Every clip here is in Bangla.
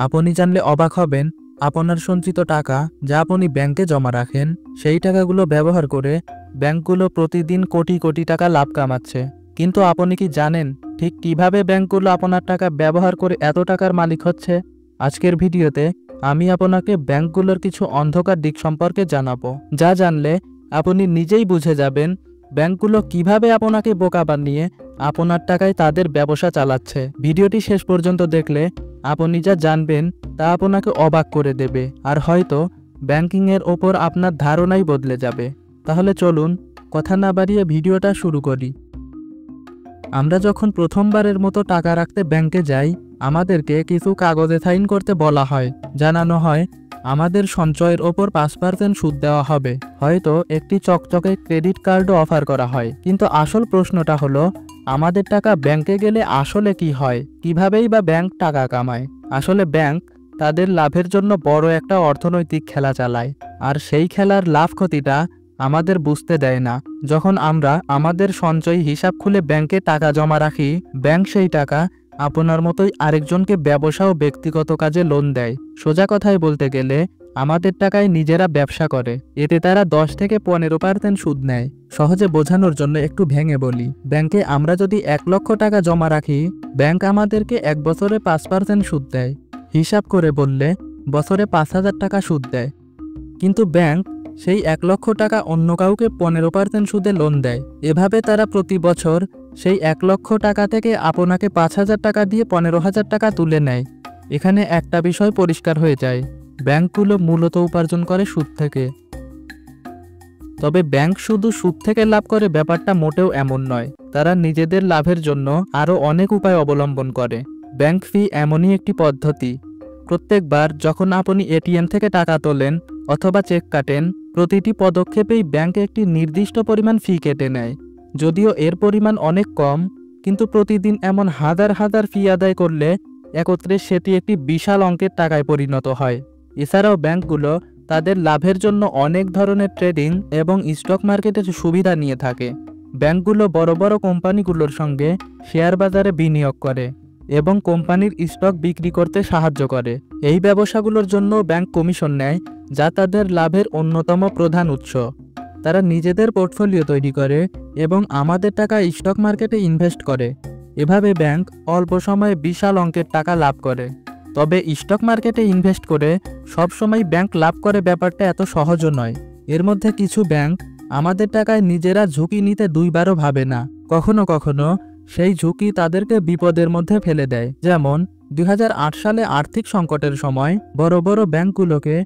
আপনি জানলে অবাক হবেন, আপনার সঞ্চিত টাকা যা আপনি ব্যাংকে জমা রাখেন সেই টাকাগুলো ব্যবহার করে ব্যাংকগুলো প্রতিদিন কোটি কোটি টাকা লাভ কামাচ্ছে। কিন্তু আপনি কি জানেন ঠিক কিভাবে ব্যাংকগুলো আপনার টাকা ব্যবহার করে এত টাকার মালিক হচ্ছে? আজকের ভিডিওতে আমি আপনাকে ব্যাংকগুলোর কিছু অন্ধকার দিক সম্পর্কে জানাবো, যা জানলে আপনি নিজেই বুঝে যাবেন ব্যাংকগুলো কিভাবে আপনাকে বোকা বানিয়ে আপনার টাকায় তাদের ব্যবসা চালাচ্ছে। ভিডিওটি শেষ পর্যন্ত দেখলে আপনি যা জানবেন তা আপনাকে অবাক করে দেবে, আর হয়তো ব্যাংকিংয়ের ওপর আপনার ধারণাই বদলে যাবে। তাহলে চলুন কথা না বাড়িয়ে ভিডিওটা শুরু করি। আমরা যখন প্রথমবারের মতো টাকা রাখতে ব্যাংকে যাই, আমাদেরকে কিছু কাগজে সাইন করতে বলা হয়। জানানো হয় আমাদের সঞ্চয়ের ওপর 5% সুদ দেওয়া হবে, হয়তো একটি চকচকে ক্রেডিট কার্ডও অফার করা হয়। কিন্তু আসল প্রশ্নটা হলো, আমাদের টাকা ব্যাংকে গেলে আসলে কি হয়? কিভাবেই বা ব্যাংক টাকা কামায়? আসলে ব্যাংক তাদের লাভের জন্য বড় একটা অর্থনৈতিক খেলা চালায়, আর সেই খেলার লাভ ক্ষতিটা আমাদের বুঝতে দেয় না। যখন আমরা আমাদের সঞ্চয় হিসাব খুলে ব্যাংকে টাকা জমা রাখি, ব্যাংক সেই টাকা আপনার মতোই আরেকজনকে ব্যবসা ও ব্যক্তিগত কাজে লোন দেয়। সোজা কথায় বলতে গেলে আমাদের টাকায় নিজেরা ব্যবসা করে, এতে তারা 10 থেকে 15% সুদ নেয়। সহজে বোঝানোর জন্য একটু ভেঙে বলি, ব্যাংকে আমরা যদি 1 লক্ষ টাকা জমা রাখি, ব্যাংক আমাদেরকে 1 বছরে 5% সুদ দেয়। হিসাব করে বললে বছরে 5,000 টাকা সুদ দেয়। কিন্তু ব্যাংক সেই 1 লক্ষ টাকা অন্য কাউকে 15% সুদে লোন দেয়। এভাবে তারা প্রতি বছর সেই 1 লক্ষ টাকা থেকে আপনাকে 5,000 টাকা দিয়ে 15,000 টাকা তুলে নেয়। এখানে একটা বিষয় পরিষ্কার হয়ে যায়, ব্যাংকগুলো মূলত উপার্জন করে সুদ থেকে। তবে ব্যাংক শুধু সুদ থেকে লাভ করে ব্যাপারটা মোটেও এমন নয়। তারা নিজেদের লাভের জন্য আরও অনেক উপায় অবলম্বন করে। ব্যাংক ফি এমনই একটি পদ্ধতি, প্রত্যেকবার যখন আপনি এটিএম থেকে টাকা তোলেন অথবা চেক কাটেন, প্রতিটি পদক্ষেপেই ব্যাংক একটি নির্দিষ্ট পরিমাণ ফি কেটে নেয়। যদিও এর পরিমাণ অনেক কম, কিন্তু প্রতিদিন এমন হাজার হাজার ফি আদায় করলে একত্রে সেটি একটি বিশাল অঙ্কের টাকায় পরিণত হয়। এছাড়াও ব্যাংকগুলো তাদের লাভের জন্য অনেক ধরনের ট্রেডিং এবং স্টক মার্কেটের সুবিধা নিয়ে থাকে। ব্যাংকগুলো বড় বড় কোম্পানিগুলোর সঙ্গে শেয়ার বাজারে বিনিয়োগ করে এবং কোম্পানির স্টক বিক্রি করতে সাহায্য করে। এই ব্যবসাগুলোর জন্য ব্যাংক কমিশন নেয়, যা তাদের লাভের অন্যতম প্রধান উৎস। তারা নিজেদের পোর্টফোলিও তৈরি করে এবং আমাদের টাকা স্টক মার্কেটে ইনভেস্ট করে। এভাবে ব্যাংক অল্প সময়ে বিশাল অঙ্কের টাকা লাভ করে। তবে স্টক মার্কেটে ইনভেস্ট করে সবসময় ব্যাংক লাভ করে ব্যাপারটা এত সহজও নয়। এর মধ্যে কিছু ব্যাংক আমাদের টাকায় নিজেরা ঝুঁকি নিতে দুইবারও ভাবে না। কখনো কখনো সেই ঝুঁকি তাদেরকে বিপদের মধ্যে ফেলে দেয়। যেমন 2008 সালে আর্থিক সংকটের সময় বড় বড় ব্যাংকগুলোকে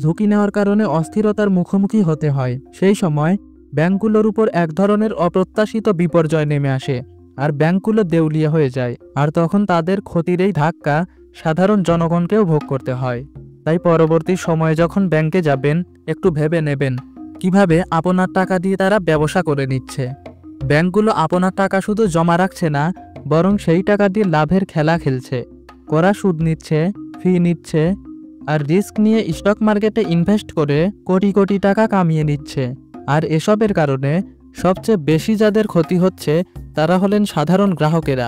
ঝুঁকি নেওয়ার কারণে অস্থিরতার মুখোমুখি হতে হয়। সেই সময় ব্যাংকগুলোর উপর এক ধরনের অপ্রত্যাশিত বিপর্যয় নেমে আসে, আর ব্যাংকগুলো দেউলিয়া হয়ে যায়। আর তখন তাদের ক্ষতির এই ধাক্কা সাধারণ জনগণকেও ভোগ করতে হয়। তাই পরবর্তী সময়ে যখন ব্যাংকে যাবেন, একটু ভেবে নেবেন কিভাবে আপনার টাকা দিয়ে তারা ব্যবসা করে নিচ্ছে। ব্যাংকগুলো আপনার টাকা শুধু জমা রাখছে না, বরং সেই টাকা দিয়ে লাভের খেলা খেলছে। কড়া সুদ নিচ্ছে, ফি নিচ্ছে, আর রিস্ক নিয়ে স্টক মার্কেটে ইনভেস্ট করে কোটি কোটি টাকা কামিয়ে নিচ্ছে। আর এসবের কারণে সবচেয়ে বেশি যাদের ক্ষতি হচ্ছে তারা হলেন সাধারণ গ্রাহকেরা।